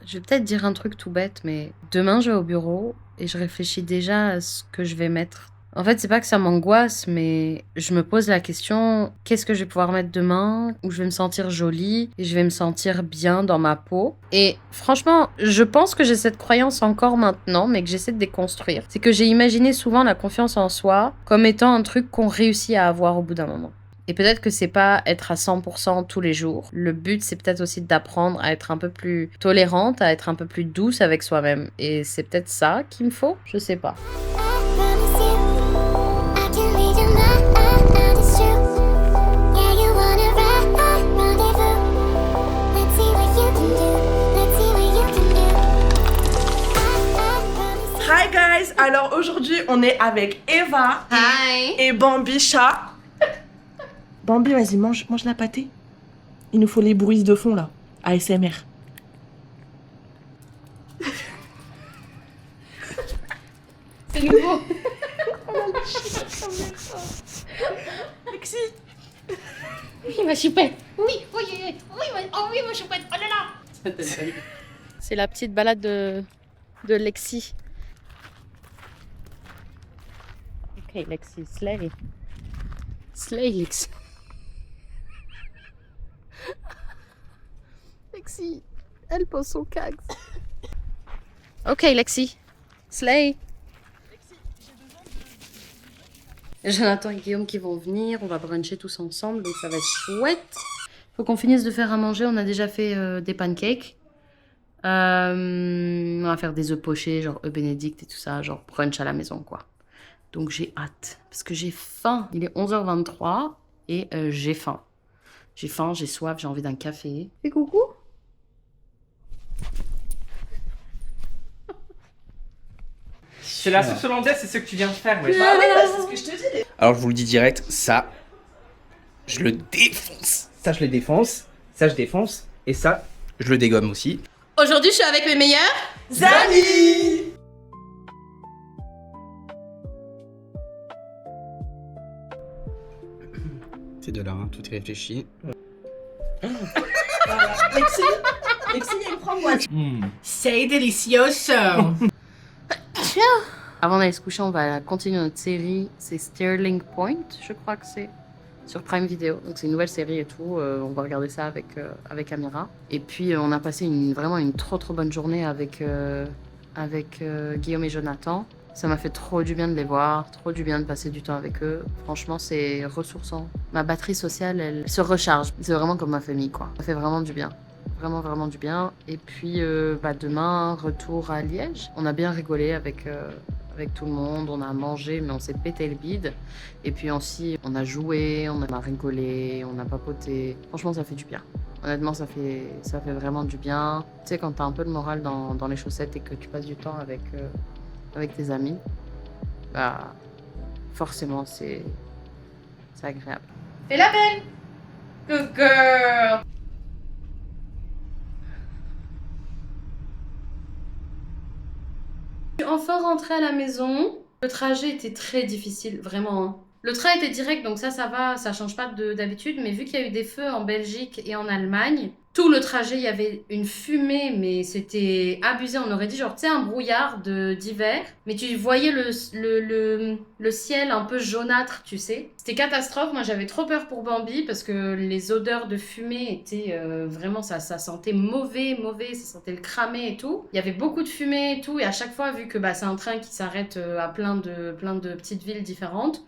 Je vais peut-être dire un truc tout bête, mais demain je vais au bureau et je réfléchis déjà à ce que je vais mettre. En fait, c'est pas que ça m'angoisse, mais je me pose la question, qu'est-ce que je vais pouvoir mettre demain, où je vais me sentir jolie et je vais me sentir bien dans ma peau. Et franchement, je pense que j'ai cette croyance encore maintenant, mais que j'essaie de déconstruire. C'est que j'ai imaginé souvent la confiance en soi comme étant un truc qu'on réussit à avoir au bout d'un moment. Et peut-être que c'est pas être à 100% tous les jours. Le but, c'est peut-être aussi d'apprendre à être un peu plus tolérante, à être un peu plus douce avec soi-même. Et c'est peut-être ça qu'il me faut, je sais pas. Hi guys, alors aujourd'hui on est avec Eva et Bambi chat. Bambi, vas-y, mange la pâtée. Il nous faut les bruits de fond là, ASMR. C'est nouveau. Lexi. Oui, ma choupette. Oui, ma choupette. Oh là là. C'est la petite balade de Lexi. Ok, Lexi, slay. Slay, Lexi. Lexi, elle pose son cax. Ok, Lexi, slay. Jonathan et Guillaume qui vont venir, on va bruncher tous ensemble, donc ça va être chouette. Faut qu'on finisse de faire à manger, on a déjà fait des pancakes. On va faire des œufs pochés, genre œufs bénédicts et tout ça, genre brunch à la maison quoi. Donc j'ai hâte, parce que j'ai faim. Il est 11h23 et j'ai faim. J'ai faim, j'ai soif, j'ai envie d'un café. Fais coucou. C'est la sauce hollandaise, c'est ce que tu viens de faire, ouais. Ah oui, bah, c'est ce que je te dis. Alors je vous le dis direct, ça, je le défonce. Ça, je le défonce. Ça, je défonce. Et ça, Je le dégomme aussi. Aujourd'hui, je suis avec mes meilleurs Zani. C'est de là, hein, tout est réfléchi. Voilà. Lexi, il y a une framboise. C'est delicioso. Avant d'aller se coucher, on va continuer notre série. C'est Sterling Point, je crois que c'est. Sur Prime Video. Donc c'est une nouvelle série et tout. On va regarder ça avec Amira. Et puis on a passé vraiment une trop bonne journée avec Guillaume et Jonathan. Ça m'a fait trop du bien de les voir, trop du bien de passer du temps avec eux. Franchement, c'est ressourçant. Ma batterie sociale, elle se recharge. C'est vraiment comme ma famille, quoi. Ça fait vraiment du bien. Vraiment du bien. Et puis demain, retour à Liège. On a bien rigolé avec tout le monde, on a mangé, mais on s'est pété le bide. Et puis aussi, on a joué, on a rigolé, on a papoté. Franchement, ça fait du bien. Honnêtement, ça fait vraiment du bien. Tu sais, quand t'as un peu de morale dans les chaussettes et que tu passes du temps avec tes amis, bah forcément, c'est agréable. Fais la belle. Good girl. Je suis enfin rentrée à la maison. Le trajet était très difficile, vraiment, hein. Le train était direct, donc ça va, ça change pas d'habitude. Mais vu qu'il y a eu des feux en Belgique et en Allemagne, tout le trajet, il y avait une fumée, mais c'était abusé. On aurait dit genre, tu sais, un brouillard d'hiver. Mais tu voyais le ciel un peu jaunâtre, tu sais. C'était catastrophe. Moi, j'avais trop peur pour Bambi parce que les odeurs de fumée étaient vraiment, ça sentait mauvais, ça sentait le cramé et tout. Il y avait beaucoup de fumée et tout. Et à chaque fois, vu que c'est un train qui s'arrête à plein de petites villes différentes,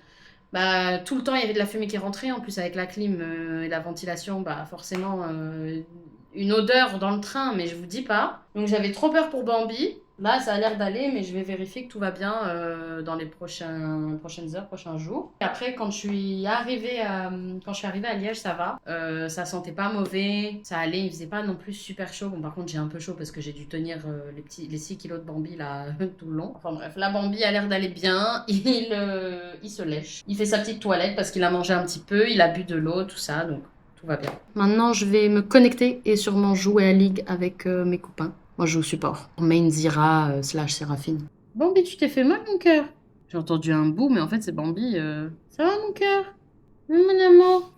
tout le temps il y avait de la fumée qui rentrait, en plus avec la clim et la ventilation, forcément une odeur dans le train, mais je vous dis pas. Donc j'avais trop peur pour Bambi. Là ça a l'air d'aller, mais je vais vérifier que tout va bien dans les prochaines heures, prochains jours. Et après quand je suis arrivée à Liège, ça va. Ça sentait pas mauvais, ça allait, il faisait pas non plus super chaud. Bon par contre j'ai un peu chaud parce que j'ai dû tenir les 6 kilos de Bambi là tout le long. Enfin bref, la Bambi a l'air d'aller bien, il se lèche. Il fait sa petite toilette parce qu'il a mangé un petit peu, il a bu de l'eau, tout ça, donc tout va bien. Maintenant je vais me connecter et sûrement jouer à League avec mes copains. Moi, je joue au support. Main Zira / Séraphine. Bambi, tu t'es fait mal, mon cœur. J'ai entendu un bout, mais en fait, c'est Bambi. Ça va, mon cœur? Mon amour.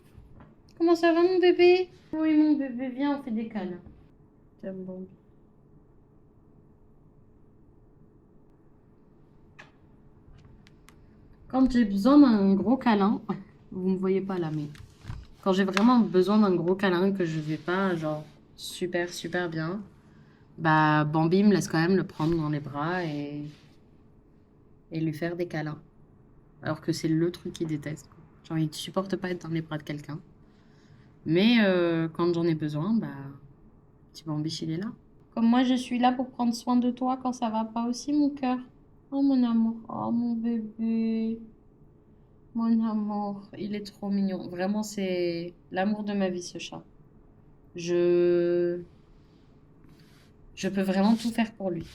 Comment ça va, mon bébé? Oui, mon bébé, viens, on fait des câlins. J'aime Bambi. Quand j'ai besoin d'un gros câlin, vous me voyez pas là, mais quand j'ai vraiment besoin d'un gros câlin que je vais pas, genre, super bien, bah, Bambi me laisse quand même le prendre dans les bras et lui faire des câlins. Alors que c'est le truc qu'il déteste. Genre, il ne supporte pas être dans les bras de quelqu'un. Mais quand j'en ai besoin, bah, petit Bambi, il est là. Comme moi, je suis là pour prendre soin de toi quand ça va pas aussi, mon cœur. Oh, mon amour. Oh, mon bébé. Mon amour. Il est trop mignon. Vraiment, c'est l'amour de ma vie, ce chat. Je peux vraiment tout faire pour lui.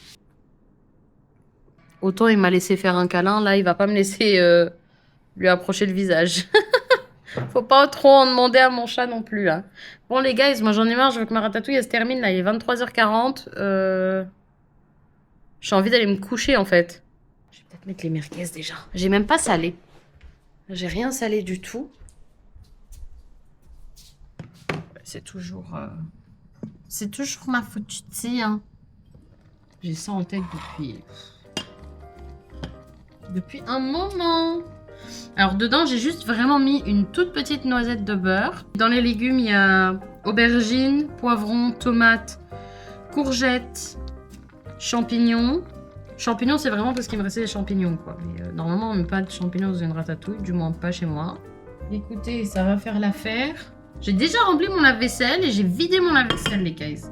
Autant il m'a laissé faire un câlin, là, il va pas me laisser lui approcher le visage. Faut pas trop en demander à mon chat non plus, là. Bon, les guys, moi j'en ai marre, je veux que ma ratatouille, elle se termine, là, il est 23h40. J'ai envie d'aller me coucher, en fait. Je vais peut-être mettre les merguez, déjà. J'ai même pas salé. J'ai rien salé du tout. C'est toujours ma faute, hein. J'ai ça en tête depuis un moment. Alors dedans, j'ai juste vraiment mis une toute petite noisette de beurre. Dans les légumes, il y a aubergines, poivrons, tomates, courgettes, champignons. Champignons, c'est vraiment parce qu'il me restait des champignons, quoi. Mais normalement, on ne met pas de champignons dans une ratatouille, du moins pas chez moi. Écoutez, ça va faire l'affaire. J'ai déjà rempli mon lave-vaisselle et j'ai vidé mon lave-vaisselle, les guys.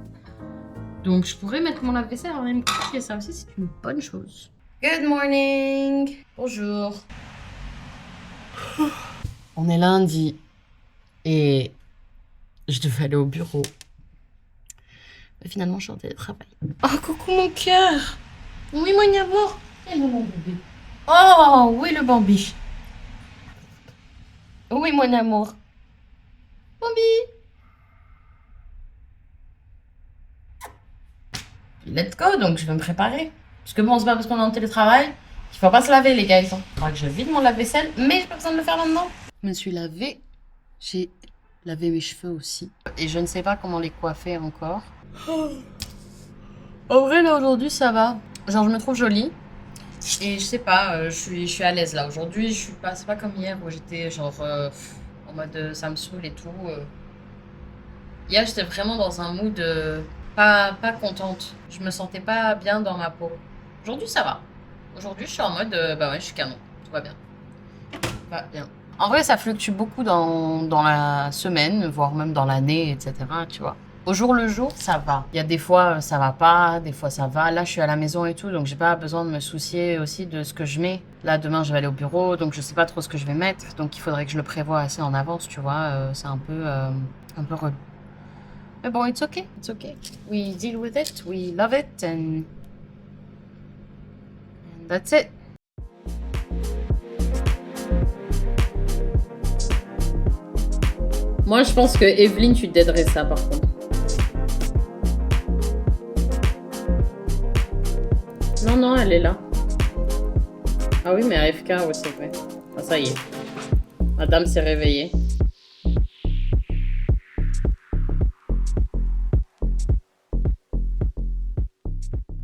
Donc je pourrais mettre mon lave-vaisselle en même temps, et ça aussi, c'est une bonne chose. Good morning. Bonjour. On est lundi et je devais aller au bureau. Mais finalement, je suis en télétravail. Oh, coucou mon cœur. Oui, mon amour. Hello, mon bébé. Oh, oui, le Bambi. Oui, mon amour. Bambi. Let's go, donc je vais me préparer. Parce que bon, c'est pas parce qu'on est en télétravail qu'il faut pas se laver, les gars. Il faudra que je vide mon lave-vaisselle, mais j'ai pas besoin de le faire maintenant. Je me suis lavée. J'ai lavé mes cheveux aussi. Et je ne sais pas comment les coiffer encore. En vrai, là, aujourd'hui, ça va. Genre, je me trouve jolie. Et je sais pas, je suis à l'aise, là. Aujourd'hui, je suis pas... C'est pas comme hier où j'étais, genre, en mode ça me saoule et tout. Hier, j'étais vraiment dans un mood pas contente. Je me sentais pas bien dans ma peau. Aujourd'hui, ça va. Aujourd'hui, je suis en mode, bah ouais, je suis canon. Tout va bien. Tout va bien. En vrai, ça fluctue beaucoup dans la semaine, voire même dans l'année, etc. Tu vois. Au jour le jour, ça va. Il y a des fois, ça va pas, des fois, ça va. Là, je suis à la maison et tout, donc j'ai pas besoin de me soucier aussi de ce que je mets. Là, demain, je vais aller au bureau, donc je sais pas trop ce que je vais mettre. Donc, il faudrait que je le prévoie assez en avance, tu vois. C'est un peu relou. Mais bon, it's okay. It's okay. We deal with it, we love it, and that's it. Moi, je pense que Evelyne, tu t'aiderais ça, par contre. Non, elle est là. Ah oui, mais AFK, ouais, c'est vrai. Ah, ça y est. Madame s'est réveillée.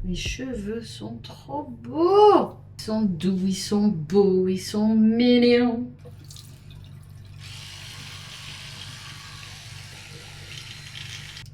Mes cheveux sont trop beaux. Ils sont doux, ils sont beaux, ils sont mignons.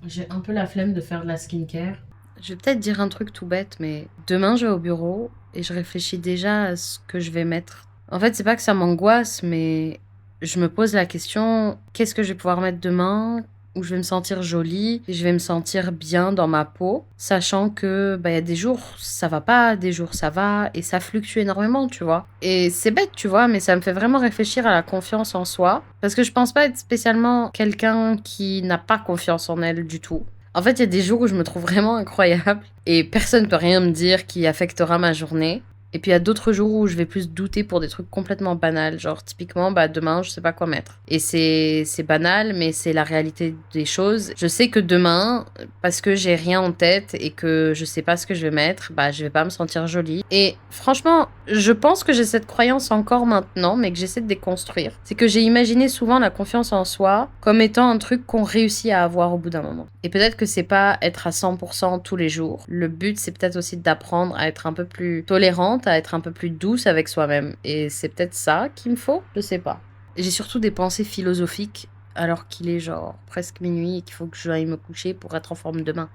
J'ai un peu la flemme de faire de la skincare. Je vais peut-être dire un truc tout bête, mais demain je vais au bureau et je réfléchis déjà à ce que je vais mettre. En fait, c'est pas que ça m'angoisse, mais je me pose la question, qu'est-ce que je vais pouvoir mettre demain où je vais me sentir jolie et je vais me sentir bien dans ma peau, sachant que y a des jours ça va pas, des jours ça va, et ça fluctue énormément, tu vois. Et c'est bête, tu vois, mais ça me fait vraiment réfléchir à la confiance en soi, parce que je pense pas être spécialement quelqu'un qui n'a pas confiance en elle du tout. En fait, il y a des jours où je me trouve vraiment incroyable et personne peut rien me dire qui affectera ma journée. Et puis il y a d'autres jours où je vais plus douter pour des trucs complètement banals, genre typiquement demain je sais pas quoi mettre. Et c'est banal, mais c'est la réalité des choses. Je sais que demain, parce que j'ai rien en tête et que je sais pas ce que je vais mettre, je vais pas me sentir jolie. Et franchement, je pense que j'ai cette croyance encore maintenant, mais que j'essaie de déconstruire. C'est que j'ai imaginé souvent la confiance en soi comme étant un truc qu'on réussit à avoir au bout d'un moment. Et peut-être que c'est pas être à 100% tous les jours. Le but, c'est peut-être aussi d'apprendre à être un peu plus tolérante apprendre à être un peu plus douce avec soi-même. Et c'est peut-être ça qu'il me faut, je sais pas. J'ai surtout des pensées philosophiques alors qu'il est genre presque minuit et qu'il faut que j'aille me coucher pour être en forme demain.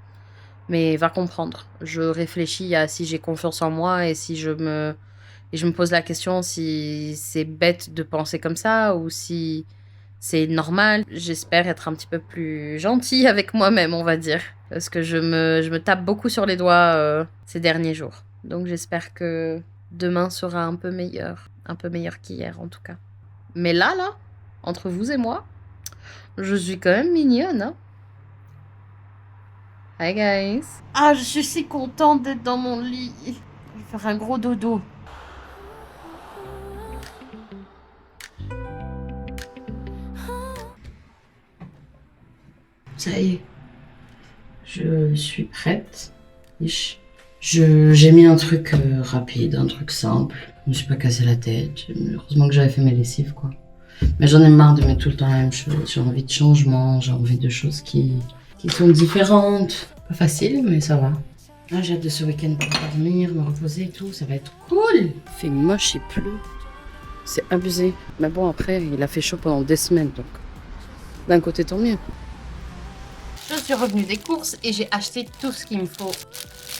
Mais va comprendre. Je réfléchis à si j'ai confiance en moi et si je me pose la question si c'est bête de penser comme ça ou si c'est normal. J'espère être un petit peu plus gentille avec moi-même, on va dire. Parce que je me tape beaucoup sur les doigts ces derniers jours. Donc j'espère que demain sera un peu meilleur. Un peu meilleur qu'hier en tout cas. Mais là, entre vous et moi, je suis quand même mignonne, hein. Hi guys. Ah, je suis si contente d'être dans mon lit. Je vais faire un gros dodo. Ça y est, je suis prête. J'ai mis un truc rapide, un truc simple. Je me suis pas cassé la tête. Heureusement que j'avais fait mes lessives, quoi. Mais j'en ai marre de mettre tout le temps la même chose. J'ai envie de changement, j'ai envie de choses qui sont différentes. Pas facile, mais ça va. Ah, j'ai hâte de ce week-end pour dormir, me reposer et tout. Ça va être cool. Il fait moche, il pleut. C'est abusé. Mais bon, après, il a fait chaud pendant des semaines, donc d'un côté, tant mieux. Je suis revenue des courses et j'ai acheté tout ce qu'il me faut.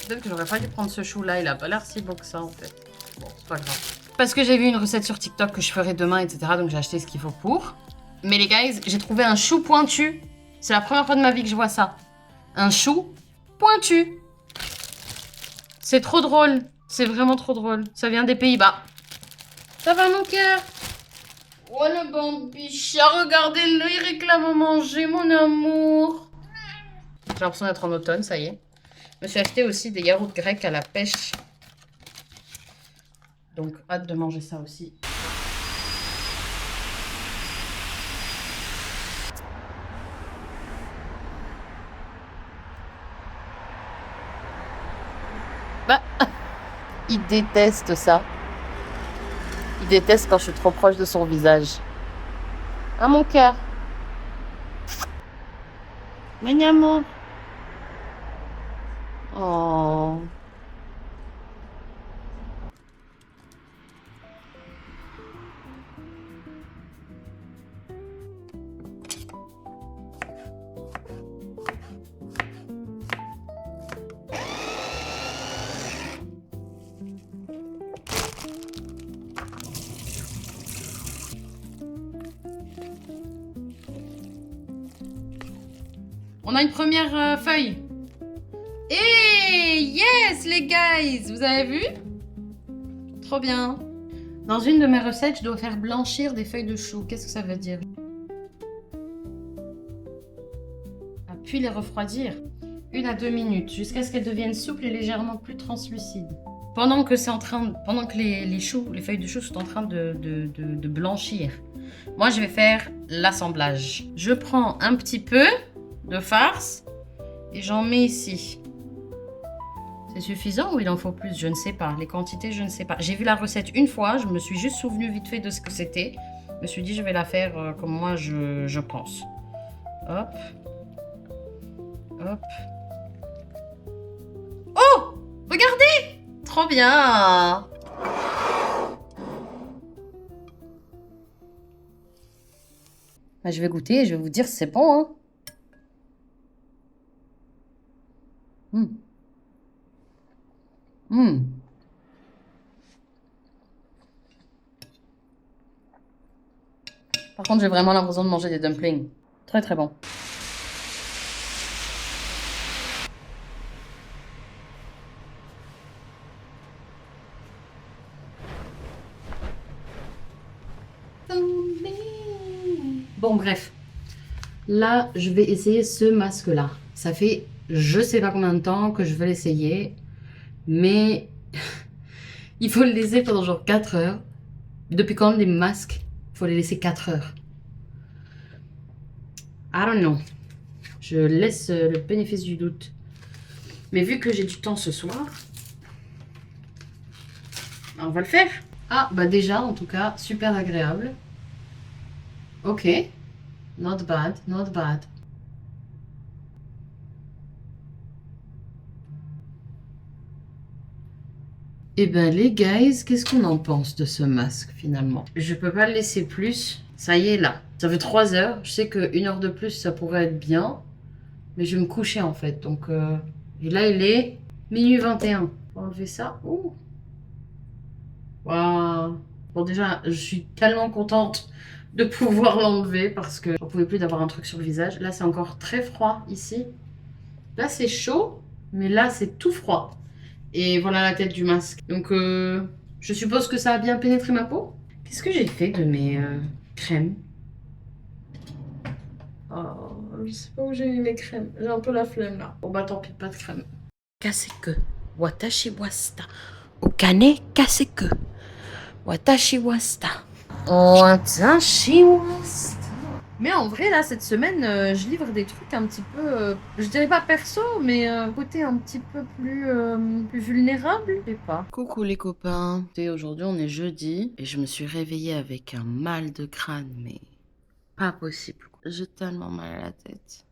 Peut-être que j'aurais pas dû prendre ce chou-là, il a pas l'air si beau que ça en fait. Bon, c'est pas grave. Parce que j'ai vu une recette sur TikTok que je ferai demain, etc. Donc j'ai acheté ce qu'il faut pour. Mais les guys, j'ai trouvé un chou pointu. C'est la première fois de ma vie que je vois ça. Un chou pointu. C'est trop drôle. C'est vraiment trop drôle. Ça vient des Pays-Bas. Ça va mon cœur? Oh le bambicha, regardez-le, il réclame à manger, mon amour. J'ai l'impression d'être en automne, ça y est. Je me suis acheté aussi des yaourts grecs à la pêche. Donc, hâte de manger ça aussi. Bah, il déteste ça. Il déteste quand je suis trop proche de son visage. Ah, mon cœur. Mon amour. Oh. On a une première feuille. Et yes les guys, vous avez vu? Trop bien. Dans une de mes recettes, je dois faire blanchir des feuilles de chou. Qu'est-ce que ça veut dire? Ah, puis les refroidir 1 à 2 minutes jusqu'à ce qu'elles deviennent souples et légèrement plus translucides. Pendant que les feuilles de chou sont en train de blanchir, moi je vais faire l'assemblage. Je prends un petit peu de farce et j'en mets ici. C'est suffisant ou il en faut plus? Je ne sais pas. Les quantités, je ne sais pas. J'ai vu la recette une fois, je me suis juste souvenu vite fait de ce que c'était. Je me suis dit, je vais la faire comme moi je pense. Hop. Hop. Oh! Regardez! Trop bien! Bah, je vais goûter et je vais vous dire si c'est bon, hein. Par contre, j'ai vraiment l'impression de manger des dumplings. Très très bon. Bon, bref. Là, je vais essayer ce masque-là. Ça fait je sais pas combien de temps que je veux l'essayer. Mais il faut le laisser pendant genre 4 heures. Depuis quand les masques, il faut les laisser 4 heures? I don't know. Je laisse le bénéfice du doute. Mais vu que j'ai du temps ce soir, on va le faire. Ah, bah déjà, en tout cas, super agréable. Ok. Not bad, not bad. Eh ben les guys, qu'est-ce qu'on en pense de ce masque finalement? Je peux pas le laisser plus. Ça y est là. Ça fait 3 heures. Je sais que 1 heure de plus ça pourrait être bien. Mais je vais me coucher en fait. Donc et là il est minuit 21. On va enlever ça. Ouh. Waouh. Bon déjà je suis tellement contente de pouvoir l'enlever parce que j'en pouvais plus d'avoir un truc sur le visage. Là c'est encore très froid ici. Là c'est chaud. Mais là c'est tout froid. Et voilà la tête du masque. Donc, je suppose que ça a bien pénétré ma peau. Qu'est-ce que j'ai fait de mes crèmes? Oh, je sais pas où j'ai mis mes crèmes. J'ai un peu la flemme là. Bon bah tant pis, pas de crème. Kaseke. Watashi wasta. Okane kaseke. Watashi wasta. Watashi wasta. Mais en vrai, là, cette semaine, je livre des trucs un petit peu, je dirais pas perso, mais côté un petit peu plus vulnérable, je sais pas. Coucou les copains. Aujourd'hui, on est jeudi et je me suis réveillée avec un mal de crâne, mais pas possible. J'ai tellement mal à la tête.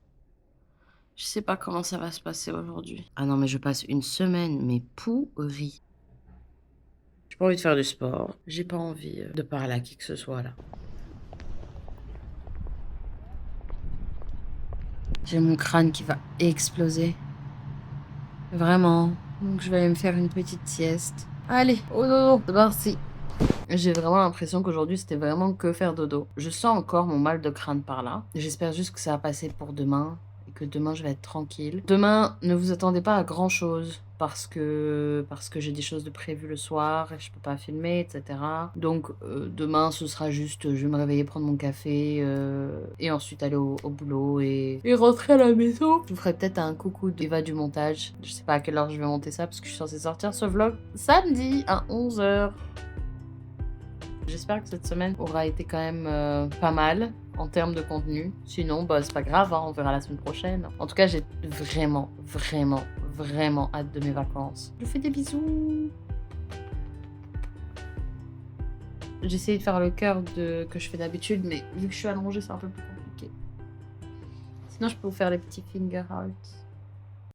Je sais pas comment ça va se passer aujourd'hui. Ah non, mais je passe une semaine, mais pourrie. J'ai pas envie de faire du sport. J'ai pas envie de parler à qui que ce soit là. J'ai mon crâne qui va exploser. Vraiment. Donc je vais aller me faire une petite sieste. Allez, au dodo, c'est parti. J'ai vraiment l'impression qu'aujourd'hui c'était vraiment que faire dodo. Je sens encore mon mal de crâne par là. J'espère juste que ça va passer pour demain. Et que demain je vais être tranquille. Demain, ne vous attendez pas à grand chose. Parce que j'ai des choses de prévues le soir. Et je peux pas filmer, etc. Donc demain ce sera juste, je vais me réveiller, prendre mon café. Et ensuite aller au boulot et rentrer à la maison. Je vous ferai peut-être un coucou d'Eva du montage. Je sais pas à quelle heure je vais monter ça. Parce que je suis censée sortir ce vlog samedi à 11h. J'espère que cette semaine aura été quand même pas mal en termes de contenu. Sinon, bah, c'est pas grave, hein, on verra la semaine prochaine. En tout cas, j'ai vraiment hâte de mes vacances. Je vous fais des bisous. J'ai essayé de faire le cœur que je fais d'habitude, mais vu que je suis allongée, c'est un peu plus compliqué. Sinon, je peux vous faire les petits finger hearts.